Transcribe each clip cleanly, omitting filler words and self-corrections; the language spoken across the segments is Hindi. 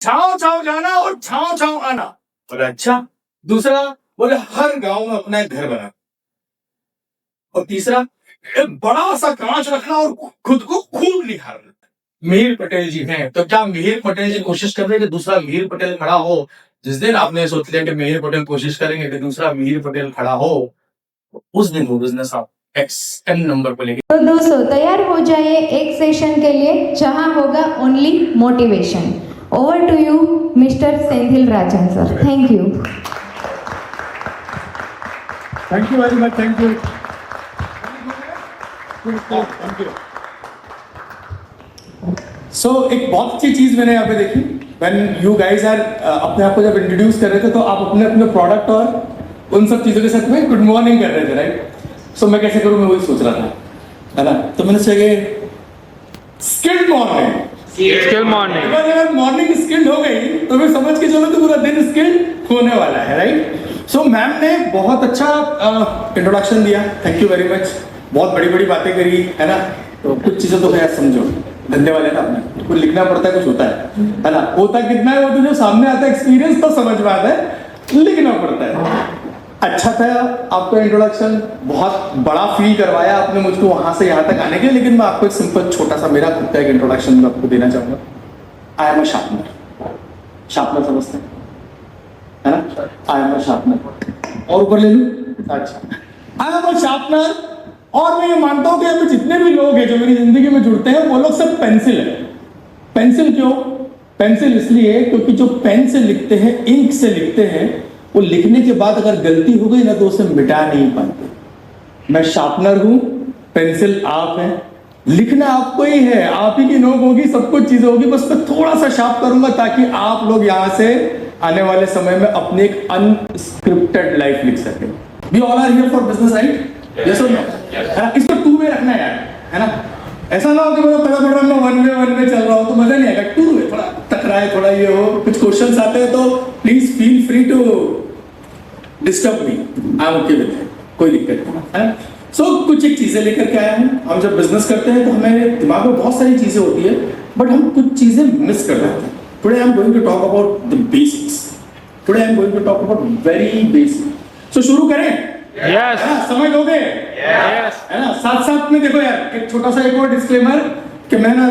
छाव छाव जाना और छाव छाव आना। बोले अच्छा। दूसरा बोले हर गांव में अपना एक घर बना। और तीसरा एक बड़ा सा कांच रखना और खुद को खूब निखारना। मिहिर पटेल जी हैं, तो क्या मिहिर पटेल जी कोशिश कर रहे हैं कि दूसरा मिहिर पटेल खड़ा हो? जिस दिन आपने सोच लिया कि मिहिर पटेल कोशिश करेंगे कि दूसरा मिहिर पटेल खड़ा हो, उस दिन वो बिजनेस आप एक्सएम नंबर पर लेके। तो दोस्तों तैयार हो जाइए एक सेशन के लिए जहां होगा only motivation. Over to you mister Senthil Rajan sir. Thank you. Thank you very much. Thank you. Thank you. So एक बहुत अच्छी चीज मैंने यहाँ पे देखी। व्हेन यू गाइज आर अपने आप को जब इंट्रोड्यूस कर रहे थे तो आप अपने अपने प्रोडक्ट और उन सब चीजों के साथ में गुड मॉर्निंग कर रहे थे, राइट? सो मैं कैसे करूँ, मैं वही सोच रहा था, है ना? तो मैंने सोचा स्किल्ड मॉर्निंग। Skill morning. अगर मॉर्निंग स्किल्ड हो गई तो फिर समझ के चलो तो पूरा दिन स्किल्ड होने वाला है, राइट? सो मैम ने बहुत अच्छा इंट्रोडक्शन दिया। Thank you very much. बहुत बड़ी बड़ी बातें करी, है ना? तो कुछ चीजें तो खैर समझो, धन्यवाद है ना। अपने कुछ लिखना पड़ता है, कुछ होता है ना? होता कितना है वो तो जो सामने आता है एक्सपीरियंस तो समझ में आता है, लिखना पड़ता है। अच्छा था आपका इंट्रोडक्शन, बहुत बड़ा फील करवाया आपने मुझको वहां से यहाँ तक आने के लिए। लेकिन मैं आपको एक सिंपल छोटा सा मेरा खुद का एक इंट्रोडक्शन मैं आपको देना चाहूंगा। I am a sharpener. Sharpener समझते हैं, है ना? I am a sharpener. और ऊपर ले लूं? अच्छा, आई एम अ शार्पनर। और मैं ये मानता हूं कि अभी जितने भी लोग हैं जो मेरी जिंदगी में जुड़ते हैं वो लोग सब पेंसिल है। पेंसिल क्यों? पेंसिल इसलिए क्योंकि जो पेन से लिखते हैं, इंक से लिखते हैं, वो लिखने के बाद अगर गलती हो गई ना तो उसे मिटा नहीं पाते। मैं शार्पनर हूं, पेंसिल आप हैं। लिखना आपको ही है, आप ही की नोक होगी, सब कुछ चीजें होगी, बस मैं थोड़ा सा शार्प करूंगा ताकि आप लोग यहां से आने वाले समय में अपनी एक अनस्क्रिप्टेड लाइफ लिख सकें। We all are here for business, right? Yes और नो? इसको टू वे रखना है यार, है ना? ऐसा ना हो कि मैं पता पड़ रहा हूँ वन वे चल रहा हूँ तो मजा नहीं आएगा। टू वे थोड़ा टकराए, थोड़ा ये हो, कुछ क्वेश्चंस आते हैं तो please feel free to disturb me. I am okay with it, कोई दिक्कत नहीं है। सो कुछ एक चीजें लेकर के आया हूँ। हम जब बिजनेस करते हैं तो हमें दिमाग में बहुत सारी चीजें होती है, बट हम कुछ चीजें मिस कर जाते हैं। Today I am going to talk about the basics. Today I am going to talk about very basic. So शुरू करें? यस। समझ लोगे? यस। है ना? साथ साथ में देखो यार, एक छोटा सा एक और डिस्क्लेमर कि मैं ना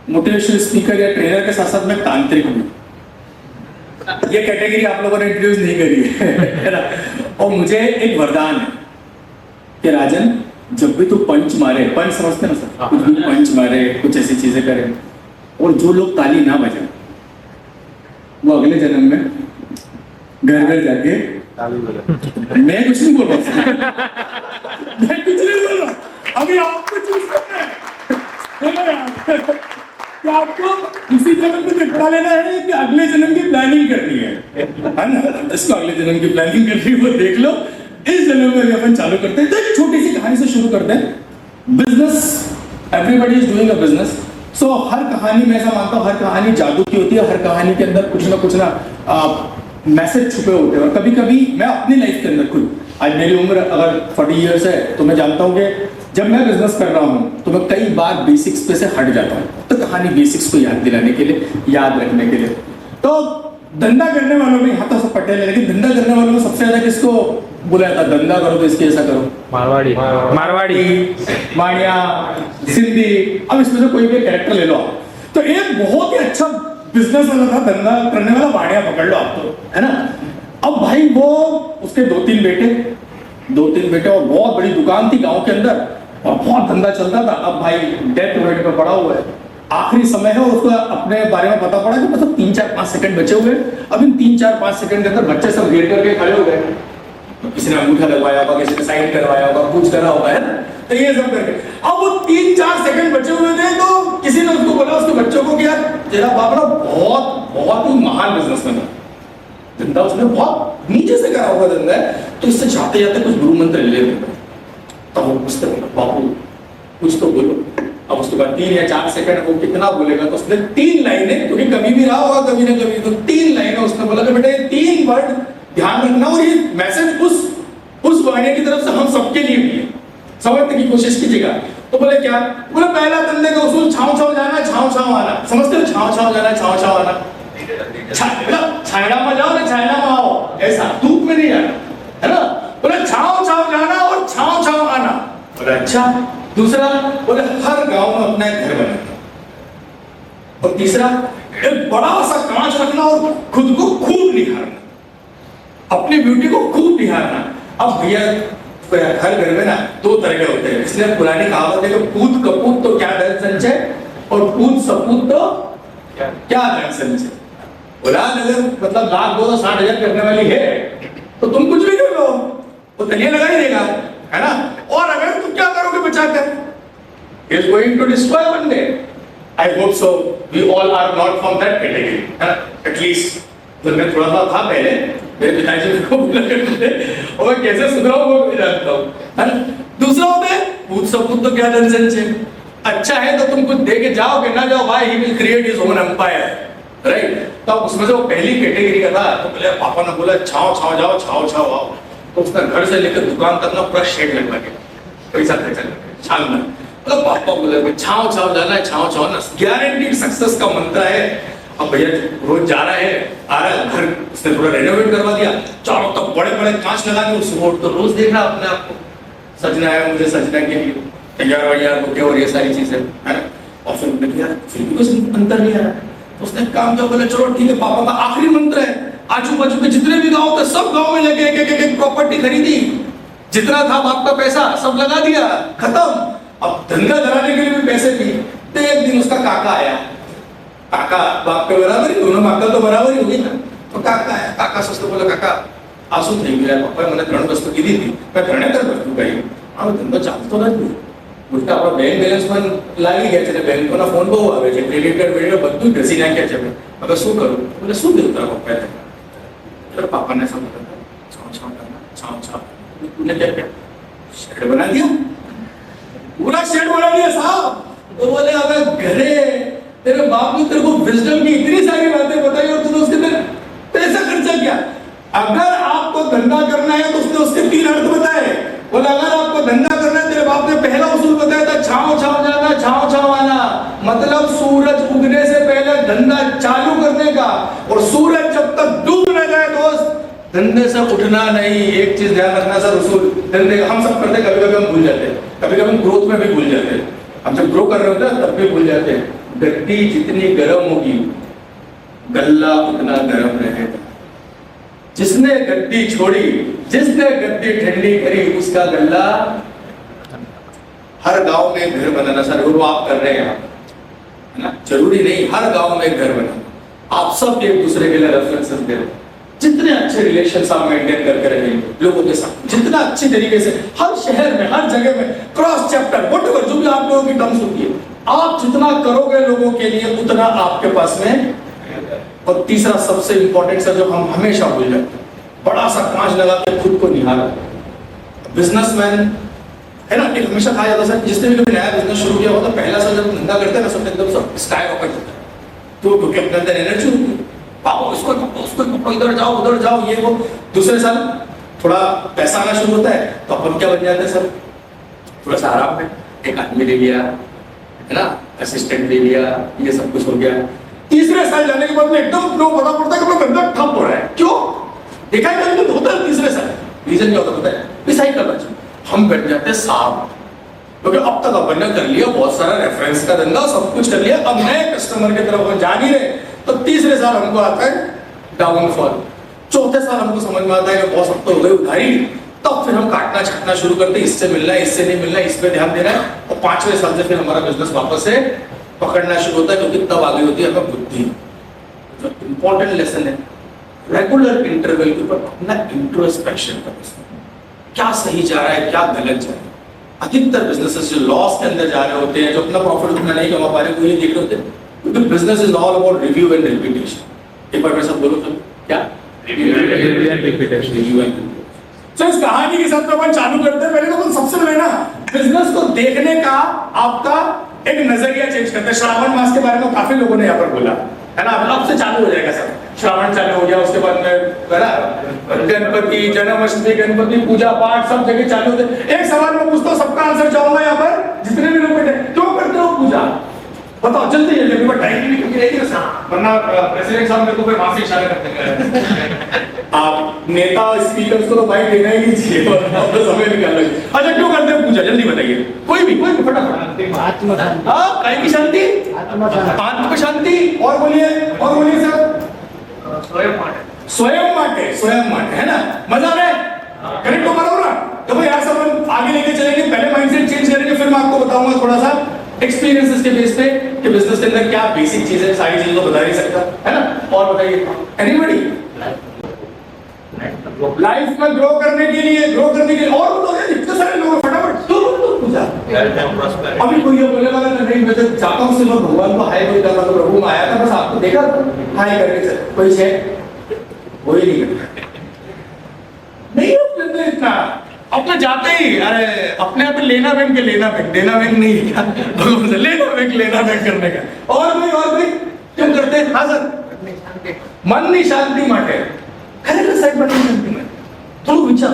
मोटिवेशनल स्पीकर या ट्रेनर के साथ साथ मैं तांत्रिक हूँ। ये कैटेगरी आप लोगों ने इंट्रोड्यूस नहीं करी है ना? और मुझे एक वरदान है कि राजन, जब भी तू पंच मारे, पंच समझते ना सर, कुछ भी पंच मारे, कुछ ऐसी चीजें करे और जो लोग ताली ना बजाए वो अगले जन्म में घर घर जाके मैं कुछ नहीं बोल रहा मैं कुछ नहीं बोल रहा। अभी आपको चूज करना है कि आपको इसी जन्म में निपटा लेना है कि अगले जन्म की प्लानिंग करनी है ना? इसको अगले जन्म की प्लानिंग करनी है वो देख लो। इस जन्म में अपन चालू करते हैं तो एक छोटी सी कहानी से शुरू करते हैं। Business, everybody is doing a business. So हर कहानी में ऐसा मानता हूँ, हर कहानी जादू की होती है, हर कहानी के अंदर कुछ ना मैसेज छुपे होते हैं। और कभी कभी मैं अपनी लाइफ के अंदर खुद, आज मेरी उम्र अगर 40 इयर्स है तो मैं जानता हूँ कि जब मैं बिजनेस कर रहा हूँ तो मैं कई बार बेसिक्स पे से हट जाता हूँ। तो कहानी बेसिक्स को याद दिलाने के लिए, याद रखने के लिए। तो धंधा करने वालों में, यहाँ तो सब पटेल है, लेकिन धंधा करने वालों में सबसे ज्यादा किसको बुलाया था? धंधा करो तो इसके ऐसा करो, मारवाड़ी। मारवाड़ी, माड़िया, सिंधी। अब इसमें से कोई भी कैरेक्टर ले लो आप। तो एक बहुत ही अच्छा बिजनेस वाला था, धंधा करने वाला, बाड़िया पकड़ लो आप तो, है ना? अब भाई वो उसके दो तीन बेटे और बहुत बड़ी दुकान थी गांव के अंदर और बहुत धंधा चलता था। अब भाई डेथ बेड पे पड़ा हुआ है, आखिरी समय है और उसको अपने बारे में पता पड़ा कि मतलब 3-4-5 सेकंड बचे हुए। अब इन 3-4-5 सेकंड के अंदर बच्चे सब घेर करके खड़े हो गए। तो किसी ने अंगूठा लगवाया होगा, किसी ने साइन करवाया होगा, कुछ करा होगा, है ना? तो ये सब करके अब वो 3-4 सेकंड बचे हुए थे तो किसी ने उसको बोला, उसके बच्चों को, कि यार तेरा बाप ना बहुत ही महान बिजनेसमैन है, धंधा उसने बहुत नीचे से करा हुआ धंधा है, तो इससे जाते जाते कुछ गुरु मंत्र ले लेते। तब वो पूछते बापू कुछ तो बोलो। अब उसके बाद 3 या 4 सेकंड वो कितना बोलेगा तो उसने 3 लाइनें, क्योंकि कभी भी रहा होगा कभी ना कभी, तो 3 लाइनें उसने बोला कि बेटे 3 वर्ड ध्यान रखना और ये मैसेज उस वाणी की तरफ से हम सबके लिए भी है, समझने की कोशिश कीजिएगा। तो बोले क्या? बोले पहला धंधे का उसूल छाव छाव जाना, छाव छाव आना। समझते हो? छाव छाव जाना, छाव छाव आना। छायड़ा में जाओ ना छायड़ा में आओ, ऐसा धूप में नहीं जाना, है ना? बोले छाव छाव जाना और छाव छाव आना। बोले अच्छा। दूसरा बोले हर गांव में अपना एक घर बनाना। और तीसरा एक बड़ा सा कांच रखना और खुद को खूब निखारना, अपनी ब्यूटी को खूब निखारना। अब भैया हर घर में ना दो तरह के होते हैं, इसलिए पुरानी कहावत है कि पूत कपूत तो क्या धन संचय और पूत सपूत तो क्या धन संचय। औलाद अगर मतलब लाख 260,000 करने वाली है तो तुम कुछ भी कर लो, वो तलिया लगा ही देगा, है ना? और अगर तुम क्या करोगे बचाकर? He is going to destroy one day. I hope so. We all are not from that category, है ना? At least तो मैं थोड़ा सा था पहले, मेरे पिताजी को बोला करते थे और मैं कैसे सुधराऊं वो भी जानता हूँ, है ना? दूसरा होता है पूत सपूत तो क्या धन संचय। अच्छा है तो तुम कुछ दे के जाओ कि ना जाओ, भाई he will create his own empire, right? तो उसमें से वो पहली कैटेगरी का था, तो पहले पापा ने बोला छाव छाव जाओ, छाव छाव आओ। तो उसने घर से लेकर दुकान तक ना पूरा शेड लगवा के पैसा खर्चा करके छानना। मतलब पापा बोले छाव छाव जाना है, छाव छाव ना, गारंटीड सक्सेस का मंत्र है। अब भैया रोज जा रहा है, आ रहा है, घर उसने थोड़ा रेनोवेट करवा दिया, चारों तरफ बड़े बड़े कांच लगा दिए, उस रोड तो रोज देख रहा अपने आप को, सजना है मुझे सजना के लिए तैयार वैयार होके और ये सारी चीजें, है ना? और फिर उन्होंने किया, फिर भी कुछ अंतर नहीं आ रहा। तो उसने काम किया, बोले चलो ठीक है, पापा का आखिरी मंत्र है, आजू बाजू के जितने भी गांव थे सब गांव में लगे एक प्रॉपर्टी खरीदी, जितना था बाप का पैसा सब लगा दिया, खत्म। अब धंधा चलाने के लिए भी पैसे थी। तो एक दिन उसका काका आया, काका बाप के बराबर ही, दोनों बाप का तो बराबर ही होगी ना। तो काका आया, काका से उसने बोला काका आंसू થઈ ગયા પપ્પાએ મને 3 વસ્તુ કીધી હતી, મેં 3 વસ્તુ કહી, આ ધંધો ચાલતો નથી, ઉલટા આપણા બેંક બેલેન્સ પણ લાગી ગયા છે, બેંકોના ફોન બહુ આવે છે, ક્રેડિટ કાર્ડ વેડિટ બધું ઘસી નાખ્યા છે, હવે શું કરું? બોલે શું કીધું તારા પપ્પાએ? તો પાપાને સમજાતા છાવ છાવ કરना, छाव छाव। तूने क्या किया? शेड बना दिया, पूरा शेड बना दिया साहब। तो बोले अबे घरे तेरे बाप ने तेरे को विजडम की इतनी सारी बातें बताई और तूने उसके अंदर पैसा खर्चा किया। अगर आपको धंधा करना है तो उसने उसके 3 अर्थ बताए। बोला अगर आपको धंधा करना है, तेरे बाप ने पहला उसूल बताया था छाव छाव जाना, छाव छाव आना, मतलब सूरज उगने से पहले धंधा चालू करने का, और सूरज जब तक डूब न जाए दोस्त धंधे से उठना नहीं। एक चीज ध्यान रखना सर, उसूल धंधे हम सब करते, कभी कभी हम भूल जाते हैं, कभी कभी हम ग्रोथ में भी भूल जाते हैं, हम जब ग्रो कर रहे होते हैं तब भी भूल जाते हैं। गद्दी जितनी गर्म होगी गल्ला उतना गर्म रहेगा। जिसने गद्दी छोड़ी, जिसने गद्दी ठंडी करी, उसका गल्ला। हर गांव में घर बनाना सर, वो आप कर रहे हैं, है ना? जरूरी नहीं हर गांव में घर बनाना, आप सब एक दूसरे के लिए रेफरेंसेस दे रहे हो। जितने अच्छे रिलेशंस आप मेंटेन करके रहेंगे लोगों के साथ, जितना अच्छी तरीके से हर शहर में हर जगह में क्रॉस चैप्टर व्हाटएवर जो भी आप लोगों की टर्म्स होती है, आप जितना करोगे लोगों के लिए उतना आपके पास में। और तीसरा सबसे इंपॉर्टेंट सर, जो हम हमेशा भूल जाते हैं, बड़ा सा कांच लगा के खुद को निहारा। बिजनेसमैन है ना, एक हमेशा कहा जाता सर, जिसने भी कभी नया बिजनेस शुरू किया होता, पहला साल जब धंधा करते हैं ना, सब एकदम सब स्काई रॉकेट होता है, तो क्योंकि अपने अंदर एनर्जी होती है, पाओ इसको उसको इधर जाओ उधर जाओ ये वो। दूसरे साल थोड़ा पैसा आना शुरू होता है तो अपन क्या बन जाते हैं सर, थोड़ा सा आराम में एक आदमी ले लिया, है ना, असिस्टेंट ले लिया, ये सब कुछ हो गया। तीसरे साल जाने के बाद में एकदम फ्लो पता पड़ता है कि अपना धंधा ठप हो रहा है। क्यों? देखा है कभी होता है तीसरे साल, रीजन क्या होता है? रिसाइकल बचा, हम बैठ जाते हैं साफ, क्योंकि अब तक अपन ने कर लिया बहुत सारा रेफरेंस का धंधा, सब कुछ कर लिया, अब नए कस्टमर की तरफ जा नहीं रहे। तो तीसरे साल हमको आता है डाउनफॉल, चौथे साल हमको समझ में आता है कि बहुत अब तो हो गई उधारी, तब फिर हम काटना छाटना शुरू करते हैं, इससे मिलना है इससे नहीं मिलना है, इस पे ध्यान देना है। और 5वें साल से फिर हमारा बिजनेस वापस से पकड़ना शुरू होता है, क्योंकि तब आ गई होती है हमें बुद्धि। जो इंपॉर्टेंट लेसन है, रेगुलर इंटरवल के ऊपर अपना इंट्रोस्पेक्शन करना, क्या सही जा रहा है क्या गलत जा रहा है। अधिकतर बिजनेसेस जो लॉस के अंदर जा रहे होते हैं, जो अपना प्रॉफिट उतना नहीं कमा पा रहे, वो ये देख रहे होते हैं, क्योंकि business is all about review and repetition. एक बार मैं सब बोलो तो क्या रिव्यू एंड रिपीटेशन। तो इस कहानी के साथ अपन चालू करते हैं। पहले तो सबसे पहले ना बिजनेस को देखने का आपका एक नजरिया चेंज करते हैं। श्रावण मास के बारे में काफी लोगों ने यहाँ पर बोला है ना, अब से चालू हो जाएगा सब, श्रावण चालू हो गया, उसके बाद में गणपति जन्माष्टमी, गणपति पूजा पाठ सब जगह चालू होते। एक सवाल मैं पूछता हूँ, सबका आंसर चाहूंगा यहाँ पर, जितने भी लोग बैठे क्यों करते हो पूजा? बताओ जल्दी जल्दी, मेरे को टाइम की भी कमी रहेगी ना, वरना प्रेसिडेंट साहब मेरे को फिर वहां से इशारा करते हैं। आप नेता स्पीकर्स को तो भाई देना ही नहीं चाहिए, तो समय निकाल लो। अच्छा क्यों करते हो पूजा, जल्दी बताइए, कोई भी फटाफट। हाँ, काय की शांति, आत्म शांति, और बोलिए सर, स्वयं माटे है ना, मजा आ रहा है, करेक्ट हो बराबर ना? तो भाई यहाँ से अपन आगे लेके चलेंगे, पहले माइंडसेट चेंज करेंगे, फिर मैं आपको बताऊंगा थोड़ा सा एक्सपीरियंसेस के बेस पे कि बिजनेस के अंदर क्या बेसिक चीजें, सारी चीजों को बता नहीं सकता, है ना? और बताइए एनीबॉडी लाइफ में ग्रो करने के लिए और बताओ इतने सारे लोग फटाफट तो पूजा। अभी कोई ये बोले वाला नहीं, मैं जब जाता हूँ सिर्फ भगवान को हाय कोई करता, तो प्रभु में आया था, बस आपको देखा हाय करके चल, कोई है कोई नहीं अपने इतना अपने जाते ही, अरे अपने आप लेना बैंक देना बैंक नहीं क्या, लेना बैंक करने का। और भाई क्यों करते हैं? हाँ सर, मन ની શાંતિ માટે ખરેખર સાહેબ मन ની શાંતિ માટે થોડું વિચાર,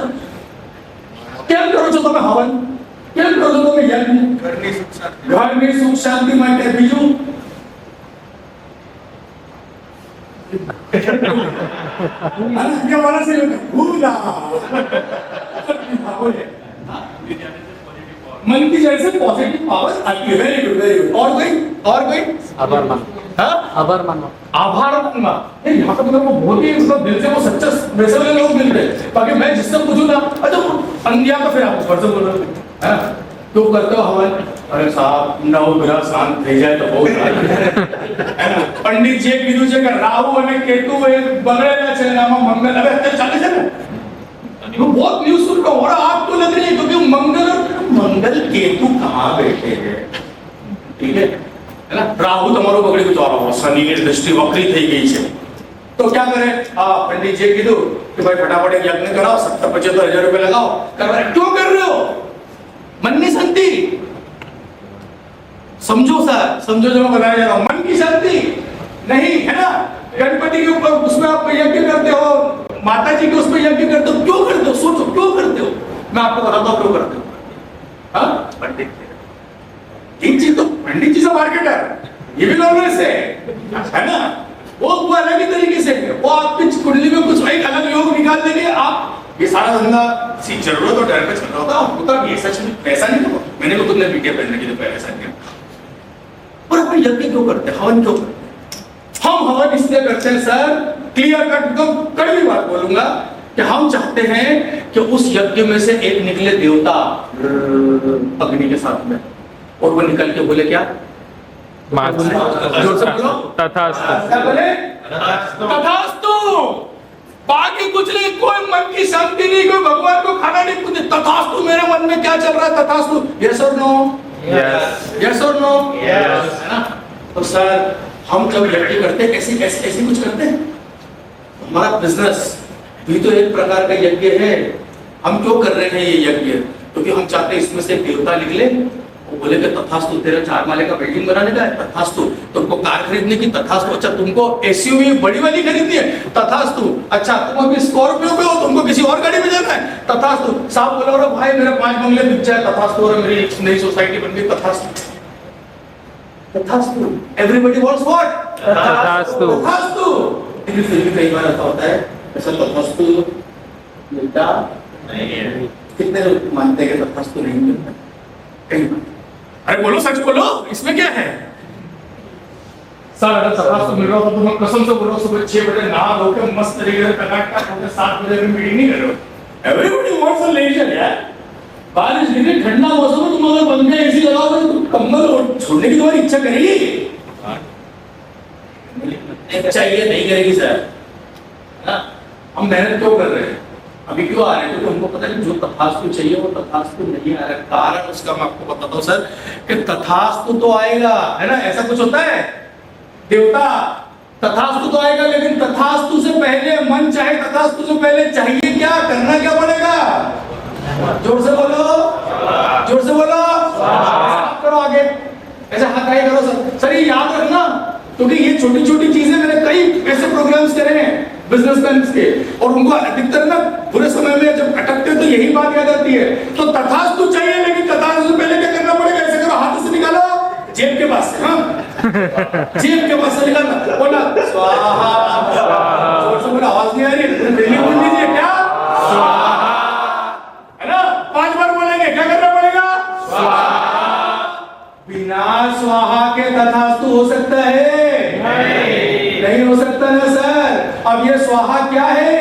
કેમ કરો છો તમે હવન, કેમ કરો છો તમે યજ્ઞ? ઘરની સુખ શાંતિ માટે। બીજું क्या वाला से भूला मन की जैसे पॉजिटिव पावर आती है। Very good. और कोई आभार मानना। यहाँ पर मेरे को बहुत ही दिल से वो सच्चा वैसे वाले लोग मिल रहे, ताकि मैं जिससे पूछूं ना, अच्छा अंधिया का फिर आप ऊपर से बोल रहे हैं क्यों करते हो हवन? अरे साहब नव ग्रह शांत થઈ જાય તો બહુ સારું। पंडितजीએ કીધું છે કે રાહુ અને કેતુ એ બગડેલા છે, એનામાં મંગળ હવે અત્યારે ચાલે છે ને, वो बहुत न्यूज़ सुन रहा हूँ और आप तो लग रही है क्योंकि मंगल केतु कहाँ बैठे हैं, ठीक है ना? राहु તમારો બગડી ગયો, તો શનિની દૃષ્ટિ વક્રી થઈ ગઈ છે, तो क्या करे? पंडितजीએ કીધું कि भाई फटाफट एक यज्ञ कराओ, 70-75 हज़ार रुपए लगाओ। क्यों कर रहे हो? मन की शांति समझो सर, समझो जो मैं बताया जा रहा हूं, मन की शांति नहीं है ना। गणपति के ऊपर उसमें आप यज्ञ करते हो, माता जी के उसमें यज्ञ करते हो, क्यों करते हो? सोचो क्यों करते हो, मैं आपको बताता हूं क्यों करते हो। हाँ पंडित एक चीज, तो पंडित जी से मार्केट है, ये भी नॉर्मल है ना, वो अलग ही तरीके से वो आपकी कुंडली में कुछ एक अलग योग निकाल देंगे। आप ये सारा धंधा सी जरूरत और डर पे चल रहा होता, होता ये सच में पैसा नहीं होगा। मैंने तो तुमने पीटे पहनने के लिए पहले ऐसा किया, और अपन यज्ञ क्यों करते हैं, हवन क्यों करते हैं? हम हवन इसलिए करते हैं सर, क्लियर कट एकदम कड़वी बात बोलूंगा, कि हम चाहते हैं कि उस यज्ञ में से एक निकले देवता अग्नि के साथ में, और वो निकल के बोले क्या? जोर से बोलो तथास्तु। क्या बोले? तथास्तु। बाकी कुछ नहीं, कोई मन की शांति नहीं, कोई भगवान को खाना नहीं पूछते, तथास्तु मेरे मन में क्या चल रहा है, तथास्तु। यस और नो? यस और नो? यस, है ना? तो सर हम जब यज्ञ करते हैं ऐसे कुछ करते हैं, हमारा बिजनेस भी तो एक प्रकार का यज्ञ है। हम क्यों कर रहे हैं ये यज्ञ? क्योंकि हम चाहते हैं इसमें से देवता निकले, वो बोले कि तथास्तु, तेरा 4 माले का बिल्डिंग बनाने का है, तथास्तु। तुमको कार खरीदने की, तथास्तु। अच्छा तुमको एसयूवी बड़ी वाली खरीदनी है, तथास्तु। अच्छा तुम अभी स्कॉर्पियो पे हो, तुमको किसी और गाड़ी में जाना है, तथास्तु। साहब बोला रहा भाई मेरे 5 बंगले बिक जाए, तथास्तु। और मेरी नई सोसाइटी बन गई, तथास्तु। तथास्तु। Everybody wants what? तथास्तु। तथास्तु। लेकिन फिर भी कई बार ऐसा होता है, ऐसा तथास्तु मिलता नहीं है। कितने लोग मानते हैं कि तथास्तु नहीं मिलता? कई बार। अरे बोलो, सच बोलो, इसमें क्या है? सर अगर तथास्तु मिल रहा हो तो मैं कसम से बोल रहा हूँ, सुबह 6 बजे नहा धो के मस्त तरीके से टकाटक होकर 7 बजे में मीटिंग नहीं कर रहे हो। एवरीबॉडी वांट्स अ लेजर यार। बारिश गिरे, ठंडा मौसम है, तुम अगर पंखे एसी लगाओगे तो कंबल छोड़ने की तुम्हारी इच्छा करेगी? चाहिए नहीं करेगी सर, है ना? हम मेहनत क्यों कर रहे हैं, अभी क्यों आ रहे हैं? क्योंकि हमको पता है जो तथास्तु चाहिए वो तथास्तु नहीं आ रहा है। कारण उसका मैं आपको बताता हूँ सर, कि तथास्तु तो आएगा, है ना? ऐसा कुछ होता है देवता, तथास्तु तो आएगा, लेकिन तथास्तु से पहले मन चाहे, तथास्तु से पहले चाहिए क्या, करना क्या पड़ेगा? जोर से बोलो, जोर से बोलो, हाथ करो आगे, ऐसे हाथ आगे करो सर। सर ये याद रखना, क्योंकि ये छोटी छोटी चीजें मैंने कई ऐसे प्रोग्राम्स करे हैं बिजनेसमैन के, और उनको अधिकतर ना बुरे समय में जब अटकते तो यही बात याद आती है। तो तथास्तु चाहिए, लेकिन तथास्तु से पहले क्या करना पड़ेगा? ऐसे के पास से, हाँ जेब के पास से निकालना, बोला स्वाहा, जोर से बोला, आवाज नहीं आ रही, डेली बोल दीजिए क्या, है ना, 5 बार बोलेंगे, क्या करना पड़ेगा, बिना स्वाहा के तथास्तु हो सकता है, नहीं हो सकता ना सर। अब ये स्वाहा क्या है,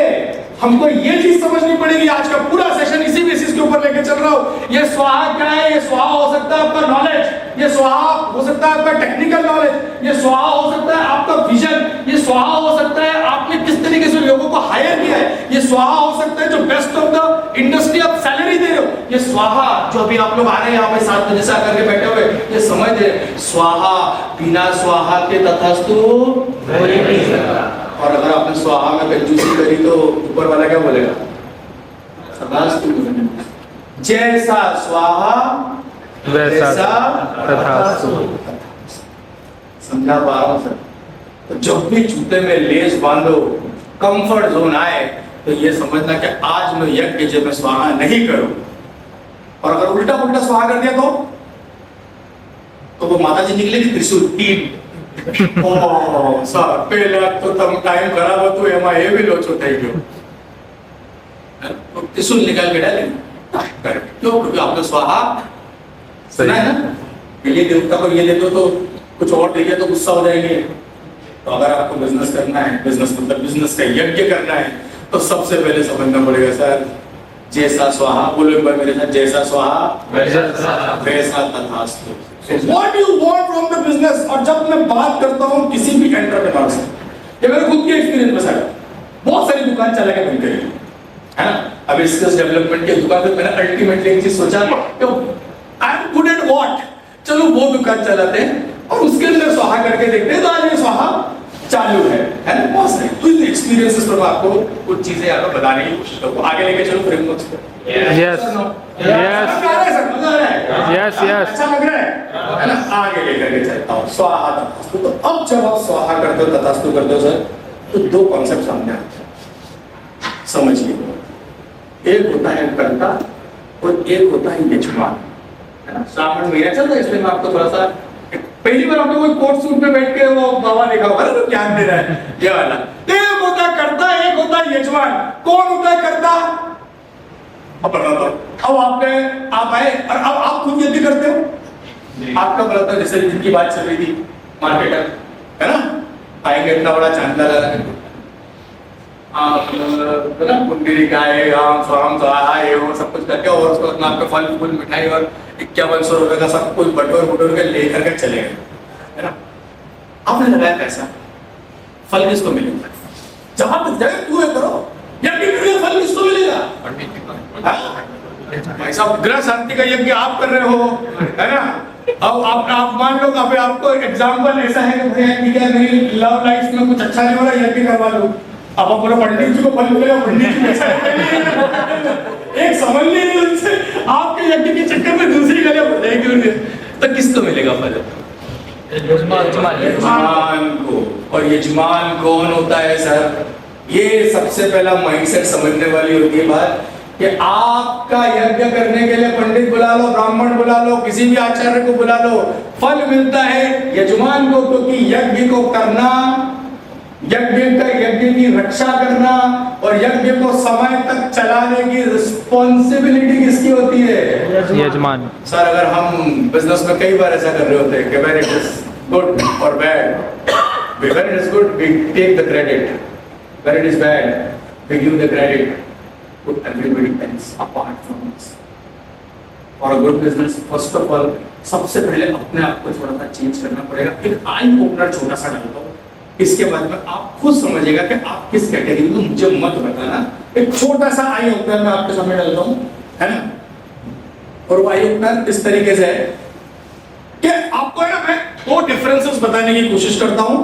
हमको ये चीज समझनी पड़ेगी। आज का पूरा सेशन इसी बेसिस के ऊपर लेके चल रहा हूं। ये स्वाहा क्या है, ये स्वाहा हो सकता है आपका नॉलेज, ये स्वाहा हो सकता है आपका टेक्निकल नॉलेज, ये स्वाहा हो सकता है आपका विजन, ये स्वाहा हो सकता है आपने किस तरीके से लोगों को हायर किया है, ये स्वाहा हो सकता है जो बेस्ट ऑफ द इंडस्ट्री आप सैलरी दे रहे हो, ये स्वाहा जो अभी आप लोग आ रहे हैं यहाँ पे 7 बजे से आकर के बैठे हुए, ये समझ रहे स्वाहा बिना स्वाहा के तथास्तु हो ही नहीं सकता। और अगर आपने स्वाहा में कंजूसी करी तो ऊपर वाला क्या बोलेगा, तथास्तु। जैसा स्वाहा वैसा तथास्तु। समझा पा रहा हूं सर। तो जब भी जूते में लेस बांधो, कंफर्ट जोन आए, तो ये समझना कि आज मैं यज्ञ जब मैं स्वाहा नहीं करूं, और अगर उल्टा पुल्टा स्वाहा कर दिया तो वो माता जी निकलेगी त्रिशूल 3। सर पहले तो तम टाइम खराब हो तो एमा ये भी लोचो થઈ ગયો, त्रिशूल निकाल के डालेंगे। क्यों? क्योंकि आपने स्वाहा सुना है ना, ये देवता को ये दे दो तो कुछ और दे दिया तो गुस्सा हो जाएंगे। तो अगर आपको बिजनेस करना है, बिजनेस मतलब बिजनेस का यज्ञ करना है, तो सबसे पहले समझना पड़ेगा सर, जैसा स्वाहा, बोलो एक बार मेरे साथ, जैसा स्वाहा वैसा तथास्तु। What you want from the business। और जब मैं बात करता हूँ किसी भी एंटरप्रेन्योर से, ये मेरे खुद के एक्सपीरियंस में सर, बहुत सारी दुकान चला के बनते हैं, है ना। अभी स्किल्स डेवलपमेंट की दुकान पे मैंने अल्टीमेटली एक चीज सोचा कि I am good at what, चलो वो दुकान चलाते हैं और उसके अंदर स्वाहा करके देखते हैं, तो आज ये स्वाहा चालू है ना, बहुत सारी। तो इन एक्सपीरियंसेस पर मैं आपको कुछ चीजें यहाँ पे बताने की कोशिश करूँगा, आगे लेके चलो फ्रेमवर्क पे। Yes. Yes, yes. अच्छा लग रहा है ना, आगे लेकर के चलता हूँ। स्वाहा तथास्तु। तो अब जब आप स्वाहा करते हो, तथास्तु करते हो सर, तो 2 कॉन्सेप्ट सामने आते हैं, समझिए। एक होता है कर्ता और एक होता है यजमान, है ना। श्रावण महीना चल रहा है, इसलिए मैं आपको थोड़ा सा, पहली बार आपने कोई कोट सूट में बैठ के वो बाबा देखा होगा तो ज्ञान दे रहा है, ये वाला। एक होता है कर्ता, एक होता है यजमान। कौन होता है कर्ता? अब बताता हूं। अब आप आए और अब आप खुद यज्ञ करते हो, आपका बोला था जैसे जिनकी बात चल रही थी, मार्केटर, है ना, आएंगे इतना बड़ा चांदा लगा आप ना, कुंडली का है, आम स्वाम स्वाहा ये वो सब कुछ करके, और उसको अपना आपका फल फूल मिठाई और 5100 रुपए का सब कुछ बटोर के लेकर के चले गए, है ना। आपने लगाया पैसा, फल किसको मिलेगा? जहां तक जाए तू ये करो, यज्ञ करिए, फल किसको मिलेगा? भाई साहब, ग्रह शांति का यज्ञ आप कर रहे हो, है ना। अब आप मान लो, अभी आपको एग्जाम्पल ऐसा है कि भैया ठीक है, मेरी लव लाइफ में कुछ अच्छा नहीं हो रहा, यज्ञ करवा लो। अब आप बोलो पंडित जी को फल मिलेगा, पंडित जी पैसा एक समझ नहीं रहे उनसे, आपके यज्ञ के चक्कर में दूसरी गलियां बढ़ जाएगी उन्हें, तो किसको मिलेगा फल? यजमान को। और यजमान कौन होता है सर? ये सबसे पहला माइंडसेट समझने वाली होती है बात, कि आपका यज्ञ करने के लिए पंडित बुला लो, ब्राह्मण बुला लो, किसी भी आचार्य को बुला लो, फल मिलता है यजमान को, क्योंकि यज्ञ को करना, यज्ञ की रक्षा करना और यज्ञ को समय तक चलाने की रिस्पॉन्सिबिलिटी किसकी होती है? यजमान। सर अगर हम बिजनेस में कई बार ऐसा कर रहे होते हैं कि व्हेन इट इज गुड और bad, when it is good we take the credit, when it is bad we give the credit to everybody else apart from us. For a good business, first of all, सबसे पहले अपने आप को थोड़ा सा चेंज करना पड़ेगा। एक आई ओपनर छोटा सा डालता हूँ, इसके बाद में आप खुद समझिएगा कि आप किस कैटेगरी में, मुझे मत बताना। एक छोटा सा आई ओपनर मैं आपके सामने डालता हूँ, है ना। और वो आई ओपनर इस तरीके से है कि आपको है ना, मैं 2 डिफरेंसेस बताने की कोशिश करता हूँ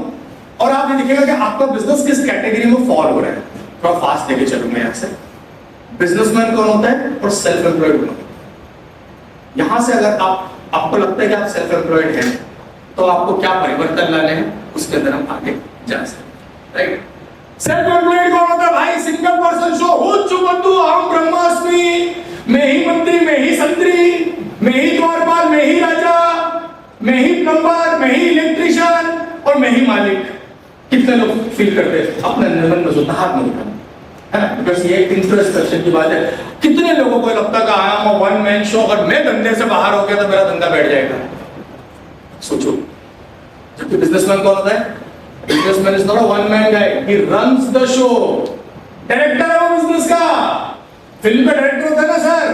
और आप ये देखिएगा कि आपका बिजनेस किस कैटेगरी में फॉल हो रहा है। थोड़ा फास्ट लेके चलूंगा यहाँ से। बिजनेसमैन कौन होता है और सेल्फ एम्प्लॉयड कौन होता है? यहां से अगर आपको लगता है कि आप सेल्फ एम्प्लॉयड हैं, तो आपको क्या परिवर्तन लाने हैं, उसके अंदर हम आगे जा सकते, राइट। सेल्फ एम्प्लॉयड कौन होता है भाई? सिंगल पर्सन शो, हुच्चुबंधु अहम ब्रह्मास्मि, मैं ही मंत्री, मैं ही संतरी, मैं ही द्वारपाल, मैं ही राजा, मैं ही प्लम्बर, मैं ही इलेक्ट्रिशियन और मैं ही मालिक। कितने लोग फील करते हैं अपने मन में सोचता हाथ में उठाना है ना, बिकॉज ये इंट्रोस्पेक्शन की बात है। कितने लोगों को लगता है I am a one man show, अगर मैं धंधे से बाहर हो गया तो मेरा धंधा बैठ जाएगा। सोचो, जबकि बिजनेसमैन कौन होता है? Businessman is not a one man guy, he runs the show. Director है वो बिजनेस का। फिल्म का डायरेक्टर होता है ना सर,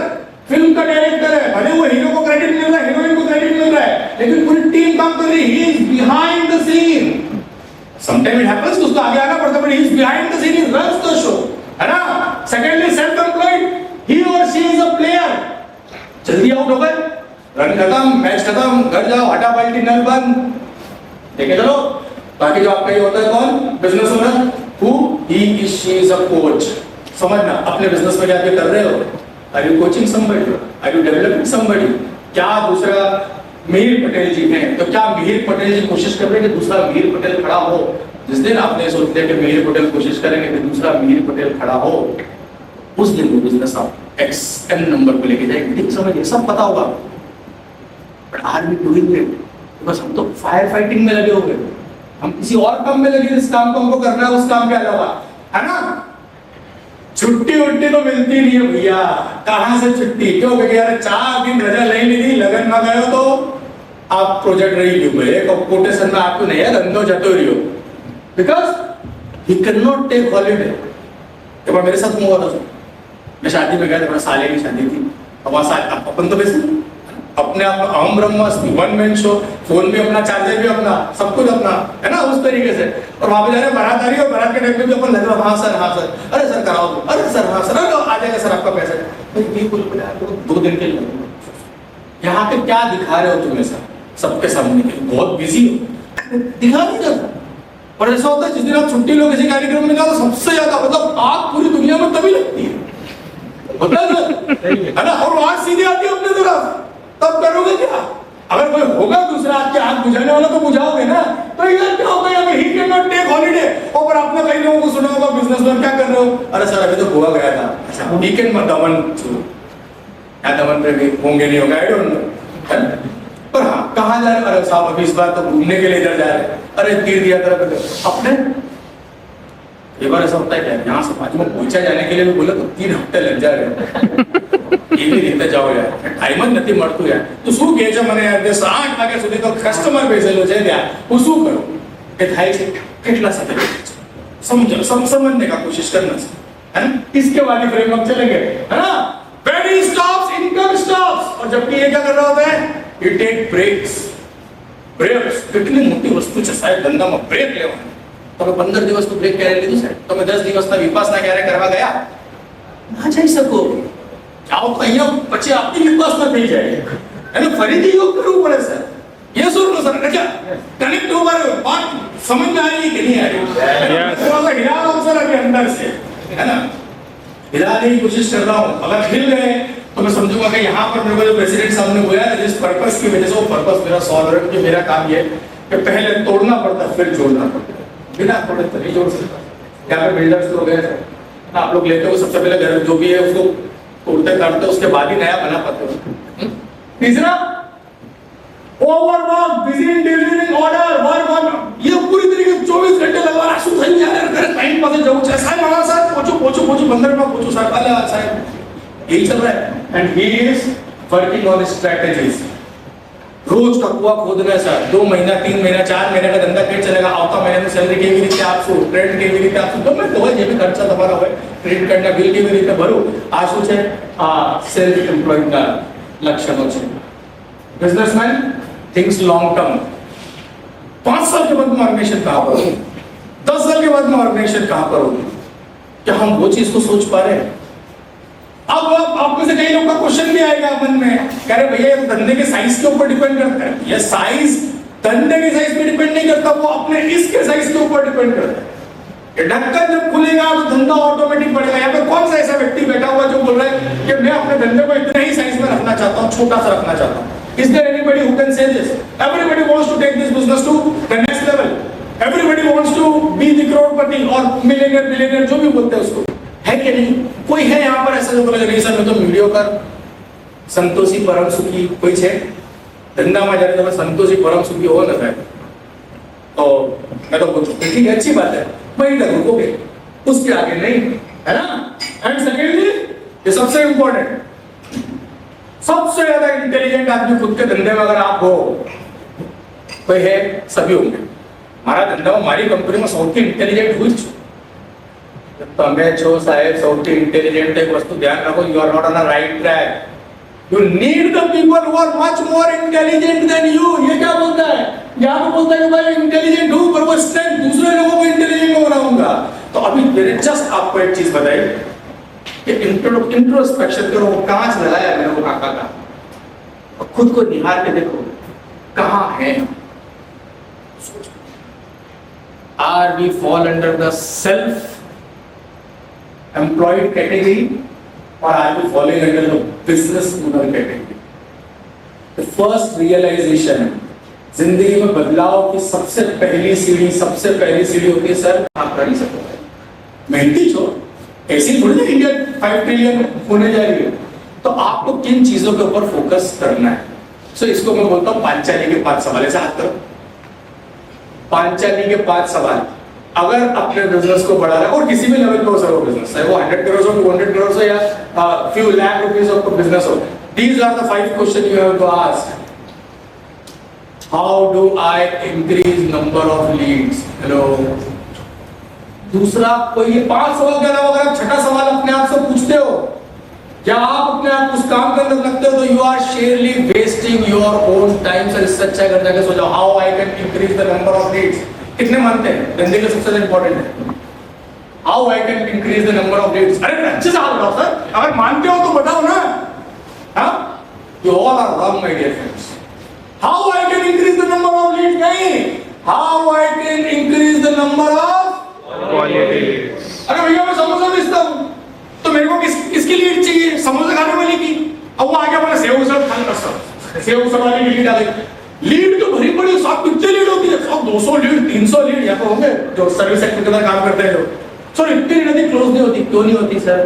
फिल्म का डायरेक्टर है, भले वो हीरो को क्रेडिट मिल रहा है, हीरोइन को क्रेडिट मिल रहा है, लेकिन पूरी टीम काम कर रही है। He is behind the scene. Sometime it happens उसको आगे आना पड़ता है, but he is behind the scene, he runs the show, है ना। सेकेंडली सेल्फ एम्प्लॉयड, ही और शी इज अ प्लेयर। जल्दी आउट हो गए, रन खत्म, मैच खत्म, घर जाओ, हटा पलटी, नल बंद, देखे चलो। बाकी जो आपका ये होता है कौन? Business owner, who he is she is a coach. समझना, अपने बिजनेस में क्या कर रहे हो? Are you coaching somebody? Are you developing somebody? क्या दूसरा मिहिर पटेल जी हैं, तो क्या मिहिर पटेल जी कोशिश कर रहे हैं कि दूसरा मिहिर पटेल खड़ा हो? जिस दिन आपने सोच लिया कि मिहिर पटेल कोशिश करेंगे कि दूसरा मिहिर पटेल खड़ा हो, उस दिन वो बिजनेस आप एक्स एन नंबर को लेके जाएंगे। ठीक समझिए, सब पता होगा, but are we doing it? बस हम तो फायर फाइटिंग में लगे हो गए, हम किसी और काम में लगे, इस काम को हमको करना है उस काम के अलावा, है ना। छुट्टी उट्टी तो मिलती नहीं है भैया, कहां से छुट्टी? क्यों? क्योंकि यार 4 दिन रजा नहीं मिली, लगन में गए हो तो आप प्रोजेक्ट रही क्यों गए? कोटेशन में आपको नहीं है, धंधो जतो रही हो, because he can not take holiday. एक बार मेरे साथ हुआ था, मैं शादी में गया था, मेरा साले की शादी थी। अब अपन तो वैसे अपने आप अहम ब्रह्मास्मि, वन मैन शो, फोन भी अपना, चार्जर भी अपना, सब कुछ अपना, है ना, उस तरीके से। और वहां पे जा रहे बारात आ रही है, और बारात के टाइम पे भी अपन लग रहा, हाँ सर, अरे सर कराओ, अरे सर, हाँ सर, आ जाएगा सर आपका पैसा। तो ये कुल मिला के 2 दिन के लिए यहाँ पे क्या दिखा रहे हो तुम ऐसा सबके सामने? बहुत बिजी हो, दिखा नहीं जाता। और ऐसा होता है जिस दिन आप छुट्टी लो किसी कार्यक्रम में जाओ, सबसे ज्यादा मतलब आग पूरी दुनिया में तभी लगती है, होता है ना। और वहां सीधे आती है अपने तरफ, तब करोगे क्या? अगर कोई होगा दूसरा आपके आग बुझाने वाला तो बुझाओगे ना। तो यार क्या होगा, he can not take holiday. और आपने कई लोगों को सुना होगा, बिजनेसमैन क्या कर रहे हो? अरे सर अभी तो गोवा गया था। अच्छा, वीकेंड में दमन, क्या दमन पे भी होंगे नहीं होगा, आई डोंट नो। पर हाँ, कहाँ जा रहे? अरे साहब अभी इस बार तो घूमने के लिए इधर जा रहे हैं। अरे तीर दिया तरह अपने। एक बार ऐसा होता है क्या, यहाँ समाज में पहुंचा जाने के लिए भी बोले तो 3 हफ्ते लग जा रहे। એવી રીતે જાઓ યાર, ટાઈમ જ નથી મળતું યાર। તો શું કહે છે મને યાર, 8 વાગ્યા સુધી તો કસ્ટમર બેસેલો છે ત્યાં, હું શું કરું? એ થાય છે કેટલા સમય સમજો, समझने का कोशिश करना है ना। इसके वाली फ्रेमवर्क चलेंगे, है ना। When he stops, income stops। और जबकि ये क्या कर रहा होता है? He take breaks। ब्रेक्स કેટલી મોટી વસ્તુ છે સાહેબ, ધંધામાં બ્રેક લેવાનું। તમે 15 દિવસનું બ્રેક ક્યારે લીધું સાહેબ? તમે 10 દિવસના વિપાસના ક્યારે કરવા ગયા? ના જઈ શકો। જાઓ તો અહીંયા પછી આપની વિપાસના થઈ જાય, અને ફરીથી યોગ કરવું પડે સર। ये सुन लो सर, क्या कनेक्ट हो रहा है? बात समझ में आ रही है कि नहीं आ रही? थोड़ा सा हिला रहा हूं सर अभी अंदर से, है ना। हिलाने की कोशिश कर रहा हूं। अगर हिल गए तो मैं समझूंगा कि यहाँ पर मेरे को जो प्रेसिडेंट साहब ने बोला है, जिस पर्पस की वजह से, वो पर्पस मेरा सॉल्व है। कि मेरा काम ये कि पहले तोड़ना पड़ता फिर जोड़ना पड़ता, बिना तोड़े तो नहीं जोड़ सकता। यहाँ पे बिल्डर्स लोग हैं, आप लोग लेते हो सबसे पहले घर जो भी है उसको तोड़ते काटते, उसके बाद ही नया बना पाते हो। तीसरा, overwork, busy in delivering order, work, ये पूरी तरीके से 24 घंटे लगवा रहा। શું થઈ યાર, ઘરે ટાઈમ પાસે જવું છે સાહેબ, મારા સાહેબ પહોંચો 15 માં પહોંચો સાહેબ, અલા સાહેબ यही चल रहा है। And he is working on strategies. रोज का कुआ खोदना है सर, 2 महीना 3 महीना 4 महीने का धंधा फिर चलेगा। આવતા મહિનાની સેલરી કેવી રીતે આપશો, રેન્ટ કેવી રીતે આપશો, ગમે તો હોય જે બી ખર્ચા તમારા હોય, ક્રેડિટ કાર્ડના બિલ કેવી રીતે ભરું, આ શું છે? આ સેલ્ફ એમ્પ્લોયડના લક્ષણો છે। Businessman thinks long term. 5 साल के बाद में ऑर्गेनाइजेशन कहां पर होगी, 10 साल के बाद में ऑर्गेनाइजेशन कहां पर होगी? क्या हम वो चीज को सोच पा रहे हैं? अब आप में से कई लोग का क्वेश्चन भी आएगा मन में, कह रहे भैया ये धंधे के साइज के ऊपर डिपेंड करता है। ये साइज धंधे के साइज पे डिपेंड नहीं करता, वो अपने इसके साइज के ऊपर डिपेंड करता है। ये ढक्कन जब खुलेगा तो धंधा ऑटोमेटिक बढ़ेगा। यहाँ पे कौन सा ऐसा व्यक्ति बैठा हुआ जो बोल रहा है कि मैं अपने धंधे को इतने ही साइज में रखना चाहता हूँ, छोटा सा रखना चाहता हूँ? Is there anybody who can say this? Everybody wants to take this business to the next level. Everybody wants to be the crorepati or millionaire, जो भी बोलते हैं उसको, है कि नहीं? कोई है यहाँ पर ऐसा जो बोलेगा नहीं सर मैं तो मीडियोकर, संतोषी, परम सुखी, कोई है? ધંધામાં જ્યારે તમે સંતોષી પરમ સુખી હો ને સાહેબ, तो मैं तो बोलूँ ठीक है, अच्छी बात है, वही तक रुकोगे, उसके आगे नहीं, है ना। एंड सेकेंडली, ये सबसे इंपॉर्टेंट, सबसे ज्यादा इंटेलिजेंट आदमी खुद के धंधे में अगर आप हो, कोई है, सभी होंगे। हमारा धंधा में, हमारी कंपनी में सौથી इंटेलिजेंट हुई છું તમે છો સાહેબ, સૌથી इंटेलिजेंट। एक वस्तु ध्यान रखो, you are not on a right track, You need the people who are much more intelligent than you। ये क्या बोलता है? यहाँ पे बोलता है कि भाई इंटेलिजेंट हूँ, पर वो स्ट्रेंथ दूसरे लोगों को इंटेलिजेंट में बनाऊंगा। तो अभी मैंने जस्ट आपको एक चीज बताई कि इंट्रोस्पेक्शन करो, वो कांच लगाया मैंने वो काका का, और खुद को निहार के देखो कहाँ है। Are we fall under the self employed category or are we falling under the business owner category? The first realization, जिंदगी में बदलाव की सबसे पहली सीढ़ी होती है सर, आप कर ही सकते हैं, मेहनती छो, ऐसी थोड़ी ना इंडिया 5 ट्रिलियन होने जा रही है। तो आपको किन चीजों के ऊपर फोकस करना है। सो इसको मैं बोलता हूँ पांचाली के 5 सवाल। ऐसे हाथ करो, पांचाली के 5 सवाल। अगर अपने बिजनेस को बढ़ा रहा है, और किसी भी लेवल पे हो सर वो बिजनेस, है वो 100 करोड़ हो, 200 करोड़ हो, या few lakh rupees of business हो, these are the 5 questions you have to ask. How do I increase number of leads? Hello. दूसरा, कोई ये 5 सवाल के अलावा अगर आप छठा सवाल अपने आप से पूछते हो, क्या आप अपने आप उस काम के अंदर लगते हो, तो you are sheerly wasting your own time. Sir इससे अच्छा कर जाके सोचो, how I can increase the number of leads. कितने मानते हैं धंधे के सबसे इंपॉर्टेंट है, how I can increase the number of leads. अरे अच्छे से बताओ सर, अगर मानते हो तो बताओ ना। हाँ, you all are wrong my dear friends. How I can increase the number of leads नहीं, how I can increase the number of quality. अरे भैया मैं समोसा बेचता हूँ, तो मेरे को किसकी लीड चाहिए? समोसा खाने वाले की। अब वो आगे अपना सेव उसल खाने का, सेव उसल वाले की लीड आ गई। लीड तो भरी पड़ी, साहब कितनी लीड होती है? साहब 200 लीड, 300 लीड यहाँ पे होंगे जो सर्विस सेक्टर के अंदर काम करते हैं जो। सर इतनी लीड क्लोज नहीं होती, क्यों नहीं होती sir?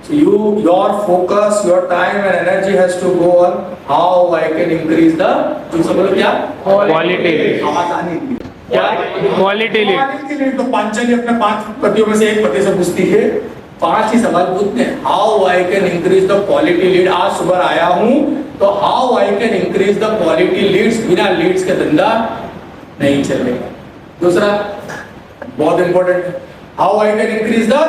Your focus, your time and energy has to go on how I can increase the, तुम समझ लो क्या? क्वालिटी। आवाज आनी क्या? Quality lead. तो पांचाली अपने 5 पतियों में से एक पति से पूछती है, 5 ही सवाल पूछते हैं, how I can increase the quality lead. आज सुबह आया हूं तो how I can increase the quality Leeds. बिना लीड्स के धंधा नहीं चलेगा। दूसरा बहुत इंपॉर्टेंट है, how I can increase the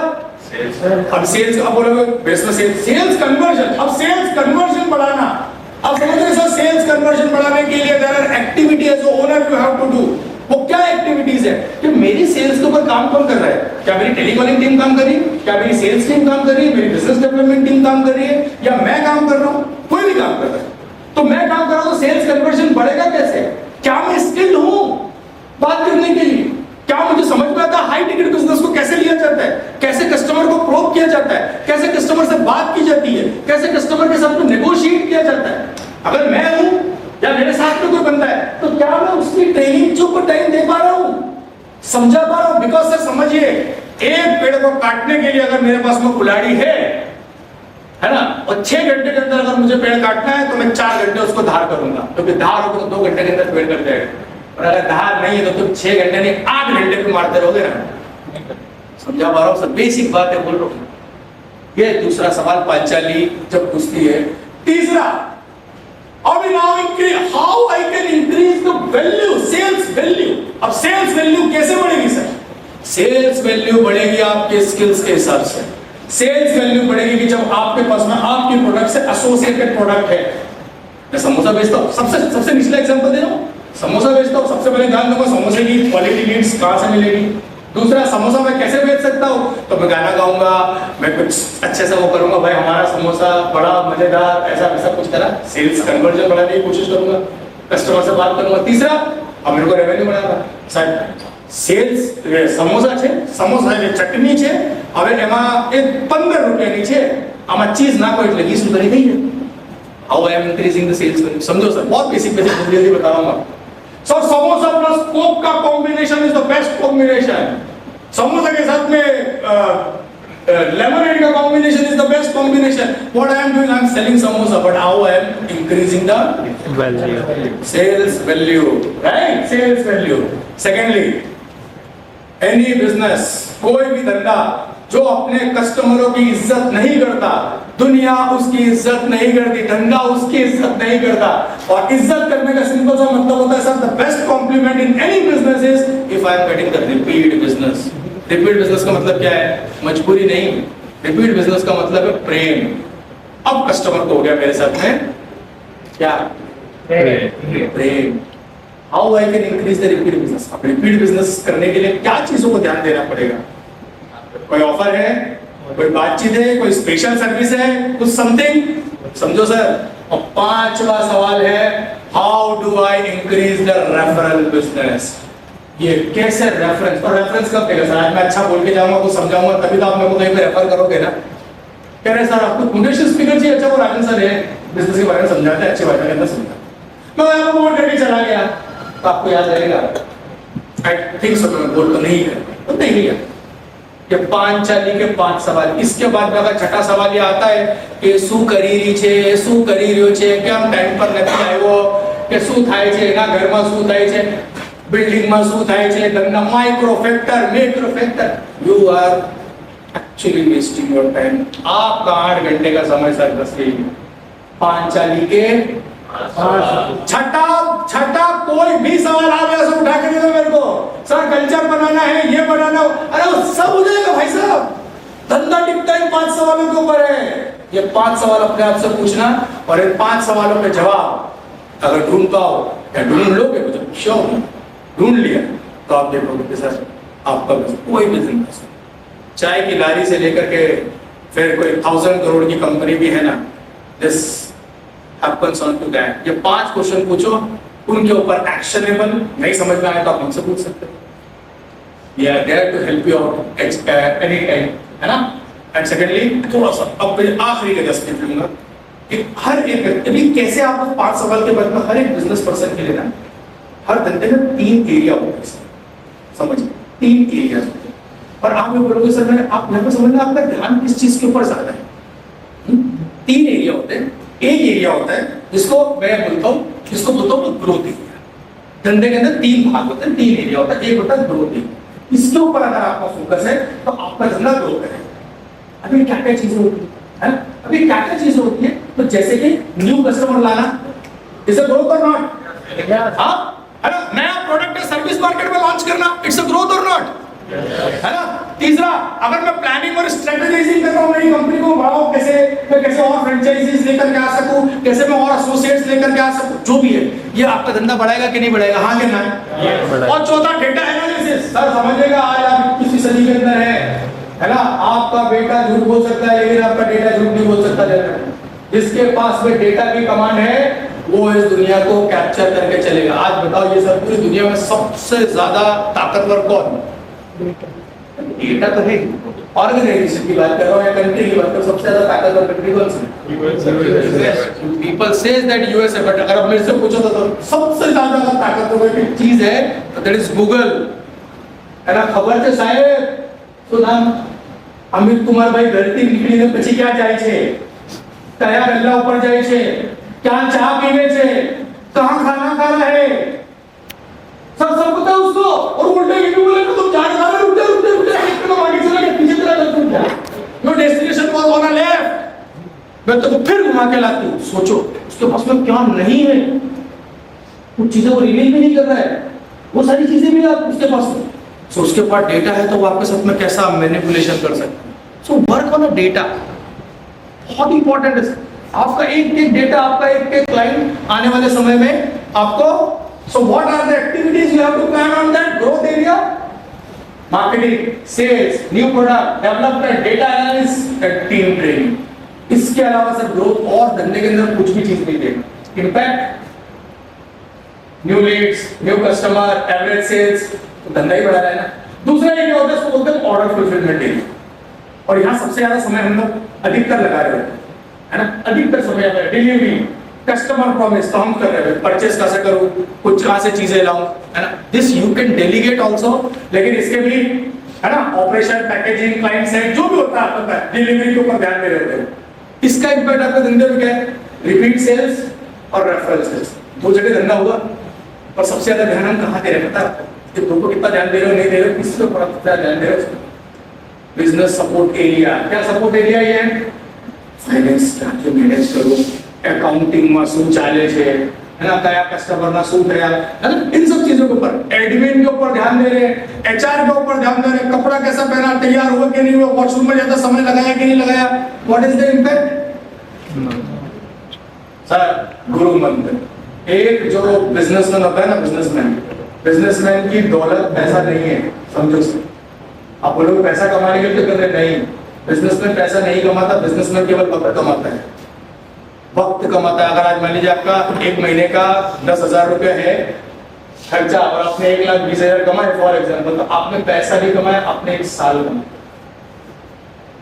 अब सेल्स। अब बोलोगे बिजनेस सेल्स कन्वर्जन। अब सेल्स कन्वर्जन बढ़ाना, अब समझ रहे सर, सेल्स कन्वर्जन बढ़ाने के लिए there are activities as owner you have to do. वो क्या एक्टिविटीज है कि मेरी सेल्स के ऊपर काम कौन कर रहा है? क्या मेरी टेलीकॉलिंग टीम काम कर रही है? क्या मेरी सेल्स टीम काम कर रही है? मेरी बिजनेस डेवलपमेंट टीम काम कर रही है? या मैं काम कर रहा हूँ? कोई नहीं काम कर रहा है। तो मैं काम कर रहा हूँ तो सेल्स कन्वर्जन बढ़ेगा कैसे? क्या मैं स्किल्ड हूँ बात करने के लिए? क्या मुझे समझ में आता है हाई टिकट बिजनेस को कैसे लिया जाता है, कैसे कस्टमर को प्रोब किया जाता है, कैसे कस्टमर से बात की जाती है, कैसे कस्टमर के साथ में नेगोशिएट किया जाता है? अगर मैं हूं या मेरे साथ में कोई बंदा है तो क्या मैं उसकी ट्रेनिंग को टाइम दे पा रहा हूं, समझा पा रहा हूं? बिकॉज सर समझिए, एक पेड़ को काटने के लिए अगर मेरे पास में कुल्हाड़ी है ना, और 6 घंटे के अंदर अगर मुझे पेड़ काटना है तो मैं 4 घंटे उसको धार करूंगा, क्योंकि धार होगा तो 2 घंटे के अंदर पेड़ कट जाएगा। और अगर धार नहीं है तो तुम 6 घंटे नहीं 8 घंटे पे मारते रहोगे ना। समझा पा रहा हूं सर, बेसिक बात है बोल रहा हूं। ये दूसरा सवाल पांचाली जब पूछती है। तीसरा, अब now increase, how I can increase the value, sales value. अब सेल्स वैल्यू कैसे बढ़ेगी सर? सेल्स वैल्यू बढ़ेगी आपके स्किल्स के हिसाब से। सेल्स वैल्यू बढ़ेगी कि जब आपके पास में आपके प्रोडक्ट से एसोसिएटेड प्रोडक्ट है। मैं समोसा बेचता हूं, सबसे निचला एग्जांपल दे रहा हूं, समोसा बेचता हूं, सबसे पहले ध्यान दूंगा समोसे की क्वालिटी लीड्स कहां से मिलेगी। दूसरा, समोसा मैं कैसे बेच सकता हूं? तो मैं गाना गाऊंगा, मैं कुछ अच्छे से वो करूंगा, भाई हमारा समोसा बड़ा मजेदार, ऐसा वैसा कुछ करा, सेल्स कन्वर्जन बढ़ाने की कोशिश करूंगा, कस्टमर से बात करूंगा। तीसरा, अब मेरे को रेवेन्यू बढ़ाना साहब, सेल्स समोसा છે, સમોસા એટલે ચટણી છે, હવે એમાં એક 15 રૂપિયાની છે, આમાં ચીઝ નાખો એટલે 20 રૂપિયાની થઈ જાય। How I am increasing the sales value, समझो सर, बहुत बेसिक जल्दी बता रहा हूँ। सर समोसा प्लस कोक का combination is the best combination. Samosa के साथ में lemonade का combination is the best combination. What I am doing, I am selling samosa, but how I am increasing the Value. sales value, right? Sales value. Secondly, any business, कोई भी धंधा जो अपने कस्टमरों की इज्जत नहीं करता, दुनिया उसकी इज्जत नहीं करती, धंधा उसकी इज्जत नहीं करता। और इज्जत करने का सिंपल सा मतलब होता है sir, the best compliment in any business is if I am getting the repeat business. Repeat business का मतलब क्या है? मजबूरी नहीं, रिपीट बिजनेस का मतलब है प्रेम। अब कस्टमर को हो गया मेरे साथ में क्या? Prem. How I can increase the repeat business? अब रिपीट बिजनेस करने के लिए क्या चीजों को ध्यान देना पड़ेगा? कोई ऑफर है, कोई बातचीत है, कोई स्पेशल सर्विस है, कुछ समथिंग समझो सर। और पांचवा सवाल है, how do I increase the referral business? ये कैसे रेफरेंस, और रेफरेंस कब देगा सर? आज मैं अच्छा बोल के जाऊंगा, कुछ समझाऊंगा, तभी तो आप मेरे को कहीं पे रेफर करोगे ना। कह रहे सर आपको मोटिवेशन स्पीकर चाहिए? अच्छा वो राजन सर है, बिजनेस के बारे में समझाते हैं, अच्छी बात है, समझा। मैं आपको बोल करके चला गया तो आपको याद रहेगा? I think so. मैं बोल तो नहीं है, तो नहीं गया। ये पांचाली के 5 सवाल। इसके बाद में अगर छठा सवाल ये आता है कि શું કરી રહી છે, શું કરી રહ્યો છે, કેમ ટાઈમ પર નથી આવ્યો, કે શું થાય છે, એના ઘરમાં શું થાય છે, બિલ્ડિંગમાં શું થાય છે, ધંધા micro factor, macro factor, you are actually wasting your time. आपका 8 घंटे का समय सर बस यही पांचाली के छठा कोई भी सवाल आ गया सब उठा के दे दो मेरे को। सर कल्चर बनाना है, ये बनाना, अरे वो सब हो जाएगा भाई साहब। धंधा टिकता है 5 सवालों के ऊपर है। ये 5 सवाल अपने आप से पूछना, और इन 5 सवालों के जवाब अगर ढूंढ पाओ या ढूंढ लोगे, मुझे श्योर ढूंढ लिया तो आप देखोगे कि सर आपका कोई बिजनेस, चाय की लारी से लेकर के फिर कोई 1000 करोड़ की कंपनी भी है ना, this happens on to that. ये 5 क्वेश्चन पूछो, उनके ऊपर एक्शनेबल नहीं समझ में आए तो आप हमसे पूछ सकते हो। We are there to help you out any time, है ना। एंड सेकेंडली थोड़ा सा अब आखिरी के 10 मिनट लूंगा कि हर एक अभी कैसे आप 5 सवाल के बाद में हर एक बिजनेस पर्सन के लिए ना, हर धंधे में 3 एरिया होते हैं, समझ 3 एरिया होते हैं। और आप ये बोलोगे सर मैं आप यहाँ पर समझना आपका ध्यान किस चीज के ऊपर ज्यादा है। 3 एरिया होते हैं। एक एरिया होता है जिसको मैं बोलता हूँ, जिसको बोलता हूँ ग्रोथ एरिया। धंधे के अंदर 3 भाग होते हैं, 3 एरिया होता है। एक होता है ग्रोथ एरिया, इसके ऊपर अगर आपका फोकस है तो आपका धंधा ग्रो करेगा। अभी क्या क्या चीजें होती है ना, अभी क्या क्या चीजें होती है, तो जैसे कि न्यू कस्टमर लाना, इज अ ग्रोथ और नॉट? हाँ, है ना। नया प्रोडक्ट या सर्विस मार्केट में लॉन्च करना, इट्स अ ग्रोथ और नॉट, है ना। तीसरा, अगर मैं प्लानिंग और स्ट्रेटेजाइजिंग कर रहा हूँ नई कंपनी को बढ़ाओ, कैसे मैं कैसे और फ्रेंचाइजीज लेकर के आ सकूं, कैसे मैं और एसोसिएट्स लेकर के आ सकूं, जो भी है, ये आपका धंधा बढ़ाएगा कि नहीं बढ़ाएगा? हाँ कि ना। और चौथा, डेटा एनालिसिस। सर समझिएगा आज आप 21वीं सदी के अंदर है ना। आपका बेटा झूठ बोल सकता है लेकिन आपका डेटा झूठ नहीं बोल सकता। जिसके पास में डेटा की कमांड है वो इस दुनिया को कैप्चर करके चलेगा। आज बताओ ये सब पूरी दुनिया में सबसे ज्यादा ताकतवर कौन? डेटा तो है। ऑर्गेनाइजेशन की बात कर रहा हूँ या कंट्री की बात कर रहा हूँ, सबसे ज्यादा ताकतवर कंट्री कौन सी? People says that USA, but अगर अब मेरे से पूछो तो सबसे ज्यादा ताकतवर चीज है तो दैट इज गूगल, है ना। खबर છે સાહેબ, શું નામ? અમિત કુમાર ભાઈ ઘરથી નીકળીને પછી ક્યાં જાય છે? કયા ગલ્લા ઉપર જાય છે? क्या चाय पीने से, कहाँ खाना खा रहा है, सब पता है उसको। और उल्टे क्यों बोले तुम चाय खा रहे हो, उल्टे उल्टे उल्टे एक कदम आगे चला गया, पीछे चला गया तुम। क्या your destination was on a left, मैं तुमको फिर घुमा के लाती हूँ। सोचो उसके पास में क्या नहीं है, कुछ चीजें वो रिवील भी नहीं कर रहा है, वो सारी चीजें भी आप उसके पास में। सो उसके पास डेटा है तो वो आपके साथ में कैसा मैनिपुलेशन कर सकते हैं। So work on the data, बहुत इंपॉर्टेंट है। आपका एक डेटा, आपका एक क्लाइंट आने वाले समय में आपको, so what are the activities you have to plan on that growth area? Marketing, sales, new product development, data analysis and team training. इसके अलावा सर ग्रोथ और धंधे के अंदर कुछ भी चीज नहीं देगा। Impact, new leads, new customer, average sales, तो धंधा ही बढ़ा रहा है ना। दूसरा एरिया होता है उसको बोलते हैं ऑर्डर फुलफिलमेंट एरिया, और यहाँ सबसे ज्यादा समय हम लोग अधिकतर लगा रहे हैं, है ना। अधिकतर समय डिलीवरी, कस्टमर प्रॉमिस तो हम कर रहे हैं, परचेस कैसे करूं, कुछ कहां से चीजें लाऊं, है ना। This you can delegate also, लेकिन इसके भी है ना, ऑपरेशन, पैकेजिंग, क्लाइंट साइड, जो भी होता है आपका डिलीवरी के ऊपर ध्यान दे रहे होते हो। इसका इम्पैक्ट आपका धंधे में क्या है? रिपीट सेल्स और रेफरल सेल्स, दो जगह धंधा होगा। और सबसे ज्यादा ध्यान हम कहाँ दे रहे हैं पता है? कि दो को कितना ध्यान दे रहे हो, नहीं दे रहे हो, किसी को कितना ध्यान दे रहे हो? बिजनेस सपोर्ट एरिया, क्या सपोर्ट एरिया ये है? फाइनेंस क्या मैनेज करो, अकाउंटिंग में શું ચાલે છે, है ना, कया कस्टमर ना શું થયા, है ना, इन सब चीजों के ऊपर, एडमिन के ऊपर ध्यान दे रहे हैं, एचआर के ऊपर ध्यान दे रहे हैं, कपड़ा कैसा पहना, तैयार हुआ कि नहीं हुआ, वॉशरूम में ज्यादा समय लगाया कि नहीं लगाया, what is the impact? Sir गुरु मंत्र, एक जो बिजनेसमैन होता है ना, बिजनेसमैन की दौलत पैसा नहीं है, समझो सर। आप बोलोगे पैसा कमाने के लिए कर रहे, नहीं, बिजनेसमैन पैसा नहीं कमाता, बिजनेसमैन केवल वक्त कमाता है, वक्त कमाता है। अगर आज मान लीजिए आपका एक महीने का 10,000 रुपया है खर्चा और आपने 1,20,000 कमाए फॉर एग्जाम्पल, तो आपने पैसा नहीं कमाया, आपने एक साल कमाया।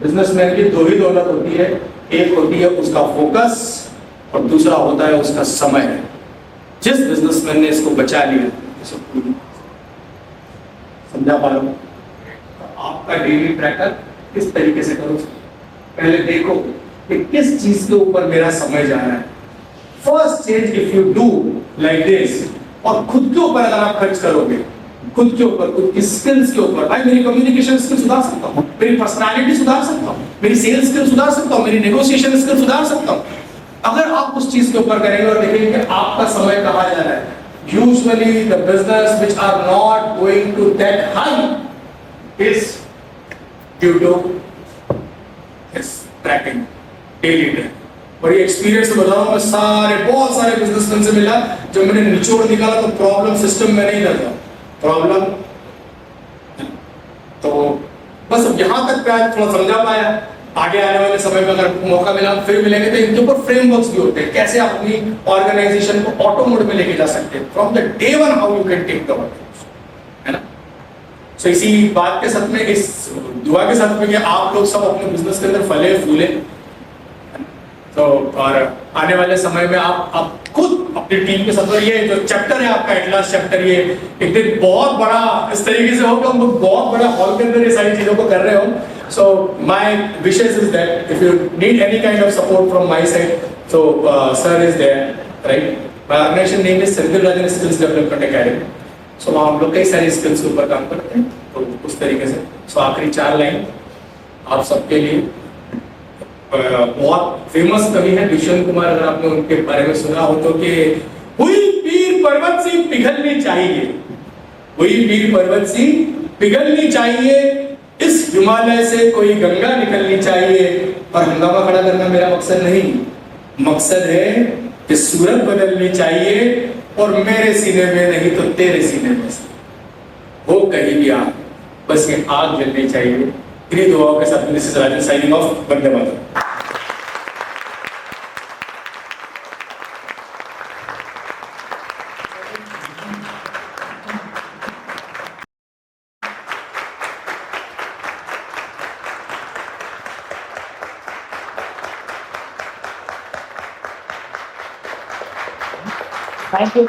बिजनेसमैन की दो ही दौलत होती है, एक होती है उसका फोकस और दूसरा होता है उसका समय। जिस बिजनेसमैन ने इसको बचा लिया, समझा पा रहा हूं? आपका डेली ट्रैकर किस तरीके से करो, पहले देखो कि किस चीज के ऊपर मेरा समय जा रहा है। First change if you do like this, और खुद के ऊपर अगर आप खर्च करोगे, खुद के ऊपर, खुद की स्किल्स के ऊपर, भाई मेरी कम्युनिकेशन स्किल सुधार सकता हूँ, मेरी पर्सनालिटी सुधार सकता हूँ, मेरी सेल्स स्किल सुधार सकता हूँ, मेरी नेगोशिएशन स्किल सुधार सकता हूँ। अगर आप उस चीज के ऊपर करेंगे और देखेंगे कि आपका समय कहाँ जा रहा है, usually the business which are not going to that high is due to this tracking, daily tracking. और ये एक्सपीरियंस बता रहा हूं मैं, बहुत सारे बिजनेसमैन से मिला, जब मैंने निचोड़ निकाला तो प्रॉब्लम सिस्टम में नहीं था, प्रॉब्लम तो बस अब यहां तक मैं थोड़ा समझा पाया। आगे आने वाले समय में अगर मौका मिला फिर मिलेंगे, तो इनके ऊपर फ्रेमवर्क्स भी होते हैं, कैसे आप अपनी ऑर्गेनाइजेशन को ऑटो मोड में लेके जा सकते हैं, from the day one how you can take the work, है ना। सो इसी बात के साथ में, इस दुआ के साथ में कि आप लोग सब अपने बिजनेस के अंदर फले फूले, तो और आने वाले समय में आप खुद अपनी टीम के साथ, ये जो चैप्टर है आपका एटलास चैप्टर, ये एक दिन बहुत बड़ा इस तरीके से हो कि हम लोग बहुत बड़ा हॉल के अंदर ये सारी चीजों को कर रहे हो। So my wishes is that if you need any kind of support from my side, so sir is there, right. My organization name is Senthil Rajan skills development academy. So वहाँ हम लोग कई सारी स्किल्स के ऊपर काम करते हैं, तो उस तरीके से। सो आखिरी 4 लाइन आप सबके लिए, बहुत फेमस कवि है दुष्यंत कुमार, अगर आपने उनके बारे में सुना हो तो, कि हुई पीर पर्वत सी पिघलनी चाहिए, हुई पीर पर्वत सी पिघलनी चाहिए, इस हिमालय से कोई गंगा निकलनी चाहिए। और हंगामा खड़ा करना मेरा मकसद नहीं, मकसद है कि सूरत बदलनी चाहिए, और मेरे सीने में नहीं तो तेरे सीने में हो कहीं भी आग, बस ये आग जलनी चाहिए। इन्हीं दुआओं के साथ this is Rajan signing off. Vande Mataram.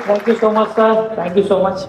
Thank you so much, sir. Thank you so much.